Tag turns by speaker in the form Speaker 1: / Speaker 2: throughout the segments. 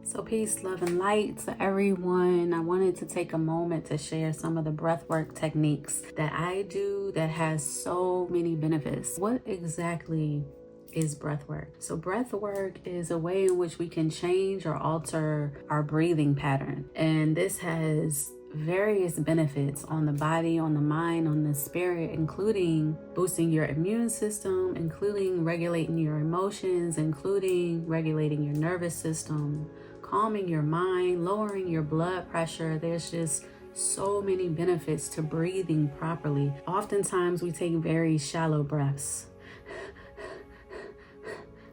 Speaker 1: So peace, love, and light to everyone. I wanted to take a moment to share some of the breathwork techniques that I do that has so many benefits. What exactly is breathwork? So breathwork is a way in which we can change or alter our breathing pattern. And this has various benefits on the body, on the mind, on the spirit, including boosting your immune system, including regulating your emotions, including regulating your nervous system, calming your mind, lowering your blood pressure. There's just so many benefits to breathing properly. Oftentimes we take very shallow breaths.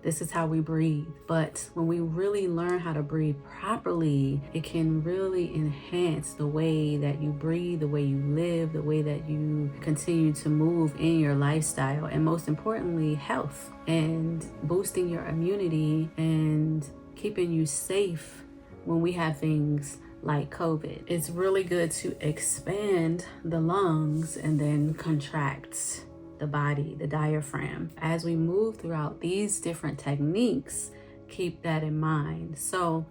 Speaker 1: This is how we breathe. But when we really learn how to breathe properly, it can really enhance the way that you breathe, the way you live, the way that you continue to move in your lifestyle, and most importantly, health, and boosting your immunity and keeping you safe when we have things like COVID. It's really good to expand the lungs and then contract the body, the diaphragm. As we move throughout these different techniques, keep that in mind. So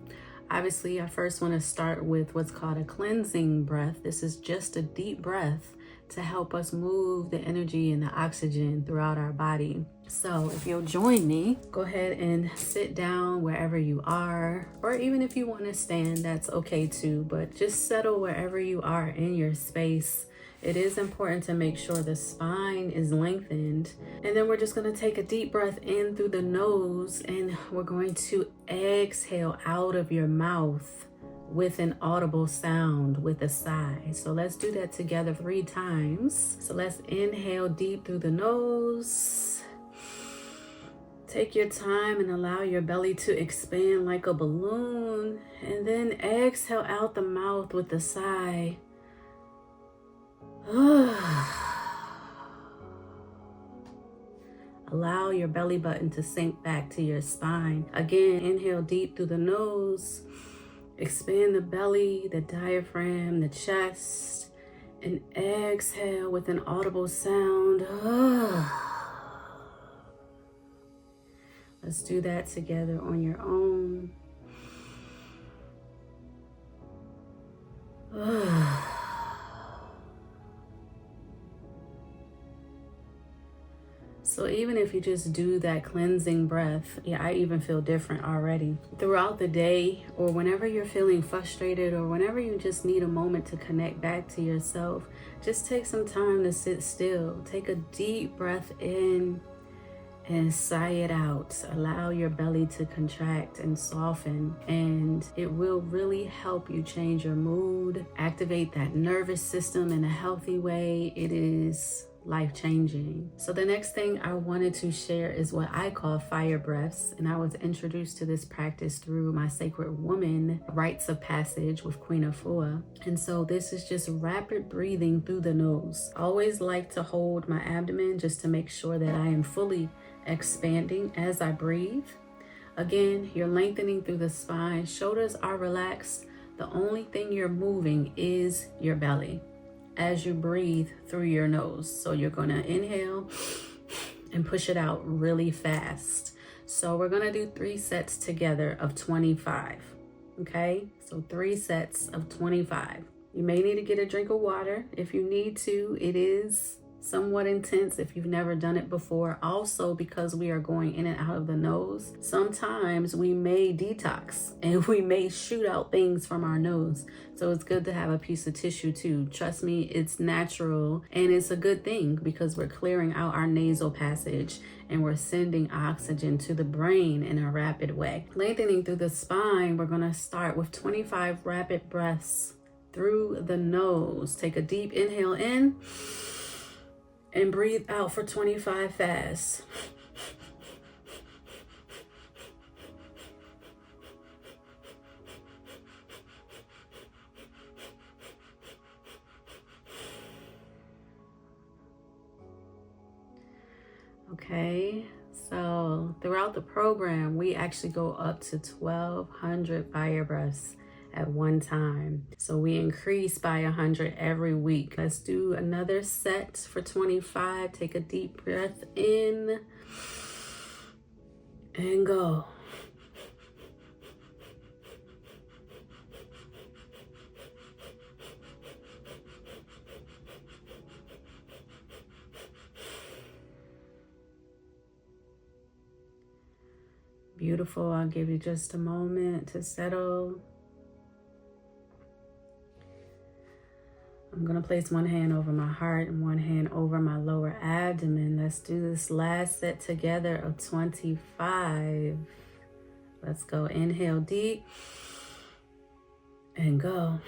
Speaker 1: obviously I first want to start with what's called a cleansing breath. This is just a deep breath to help us move the energy and the oxygen throughout our body. So if you'll join me, go ahead and sit down wherever you are, or even if you want to stand, that's okay too, but just settle wherever you are in your space. It is important to make sure the spine is lengthened. And then we're just going to take a deep breath in through the nose, and we're going to exhale out of your mouth with an audible sound, with a sigh. So let's do that together 3 times. So let's inhale deep through the nose. Take your time and allow your belly to expand like a balloon. And then exhale out the mouth with a sigh. Allow your belly button to sink back to your spine. Again, inhale deep through the nose. Expand the belly, the diaphragm, the chest, and exhale with an audible sound. Let's do that together on your own. So even if you just do that cleansing breath, I even feel different already. Throughout the day, or whenever you're feeling frustrated, or whenever you just need a moment to connect back to yourself, just take some time to sit still. Take a deep breath in and sigh it out. Allow your belly to contract and soften, and it will really help you change your mood, activate that nervous system in a healthy way. It is life-changing. So the next thing I wanted to share is what I call fire breaths, and I was introduced to this practice through my Sacred Woman rites of passage with Queen Afua. And so this is just rapid breathing through the nose. I always like to hold my abdomen just to make sure that I am fully expanding as I breathe. Again, you're lengthening through the spine, shoulders are relaxed. The only thing you're moving is your belly as you breathe through your nose. So you're going to inhale and push it out really fast. So we're going to do 3 sets together of 25. Okay, so 3 sets of 25. You may need to get a drink of water if you need to. It is somewhat intense if you've never done it before. Also, because we are going in and out of the nose, sometimes we may detox and we may shoot out things from our nose. So it's good to have a piece of tissue too. Trust me, it's natural and it's a good thing because we're clearing out our nasal passage and we're sending oxygen to the brain in a rapid way. Lengthening through the spine, we're going to start with 25 rapid breaths through the nose. Take a deep inhale in and breathe out for 25 fast. Okay, so throughout the program, we actually go up to 1,200 fire breaths at one time. So we increase by 100 every week. Let's do another set for 25. Take a deep breath in and go. Beautiful. I'll give you just a moment to settle. I'm going to place one hand over my heart and one hand over my lower abdomen. Let's do this last set together of 25. Let's go. Inhale deep and go.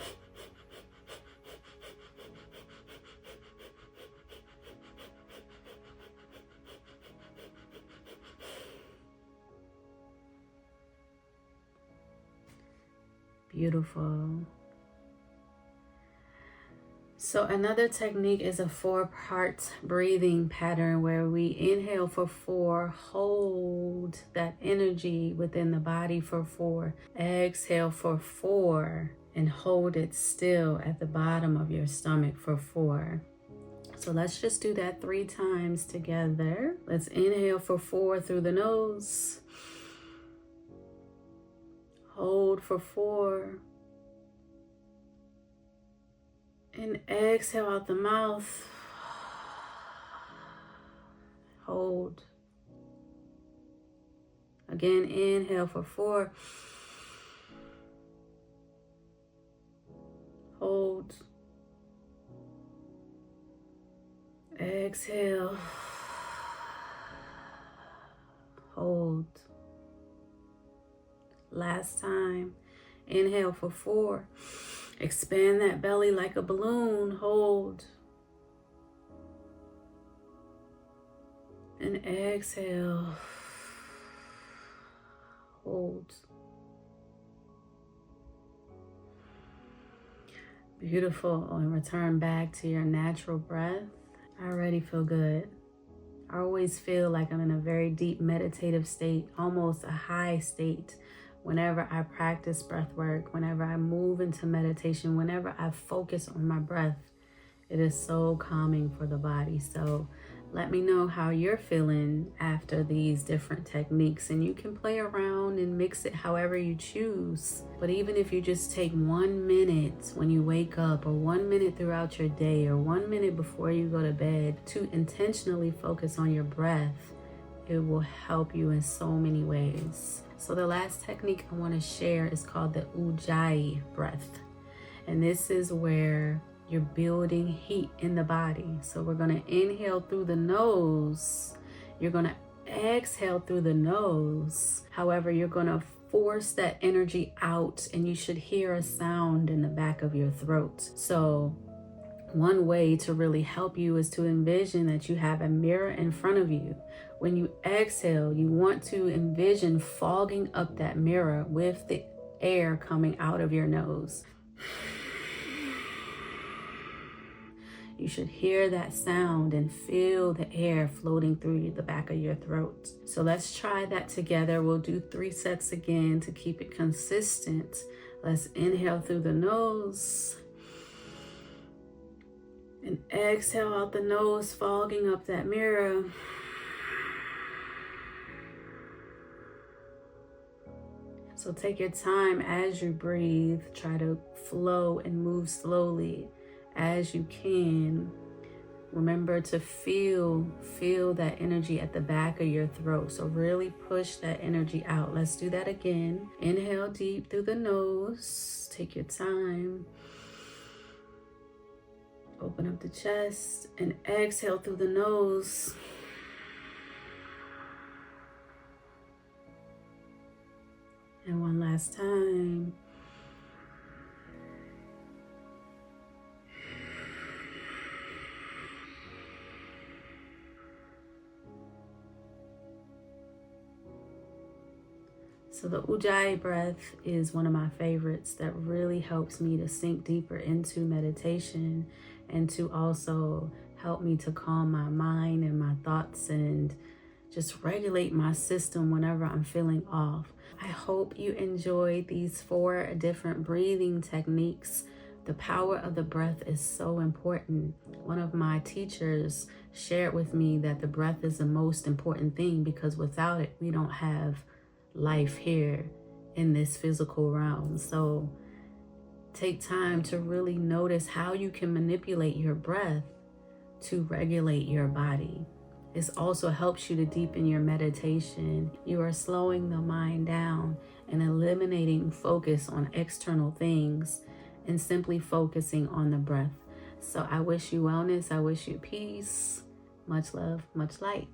Speaker 1: Beautiful. So another technique is a 4-part breathing pattern where we inhale for 4, hold that energy within the body for 4, exhale for 4, and hold it still at the bottom of your stomach for 4. So let's just do that 3 times together. Let's inhale for 4 through the nose. Hold for 4. And exhale out the mouth. Hold. Again, inhale for 4. Hold. Exhale. Hold. Last time. Inhale for 4. Expand that belly like a balloon. Hold. And exhale. Hold. Beautiful. And return back to your natural breath. I already feel good. I always feel like I'm in a very deep meditative state, almost a high state. Whenever I practice breath work, whenever I move into meditation, whenever I focus on my breath, it is so calming for the body. So let me know how you're feeling after these different techniques, and you can play around and mix it however you choose. But even if you just take 1 minute when you wake up, or 1 minute throughout your day, or 1 minute before you go to bed to intentionally focus on your breath, it will help you in so many ways. So the last technique I want to share is called the Ujjayi breath. And this is where you're building heat in the body. So we're going to inhale through the nose. You're going to exhale through the nose. However, you're going to force that energy out, and you should hear a sound in the back of your throat. So one way to really help you is to envision that you have a mirror in front of you. When you exhale, you want to envision fogging up that mirror with the air coming out of your nose. You should hear that sound and feel the air floating through the back of your throat. So let's try that together. We'll do 3 sets again to keep it consistent. Let's inhale through the nose. And exhale out the nose, fogging up that mirror. So take your time as you breathe. Try to flow and move slowly as you can. Remember to feel that energy at the back of your throat. So really push that energy out. Let's do that again. Inhale deep through the nose. Take your time. Open up the chest and exhale through the nose. And one last time. So the Ujjayi breath is one of my favorites that really helps me to sink deeper into meditation, and to also help me to calm my mind and my thoughts and just regulate my system whenever I'm feeling off. I hope you enjoyed these 4 different breathing techniques. The power of the breath is so important. One of my teachers shared with me that the breath is the most important thing, because without it, we don't have life here in this physical realm. So take time to really notice how you can manipulate your breath to regulate your body. It also helps you to deepen your meditation. You are slowing the mind down and eliminating focus on external things and simply focusing on the breath. So I wish you wellness. I wish you peace. Much love, much light.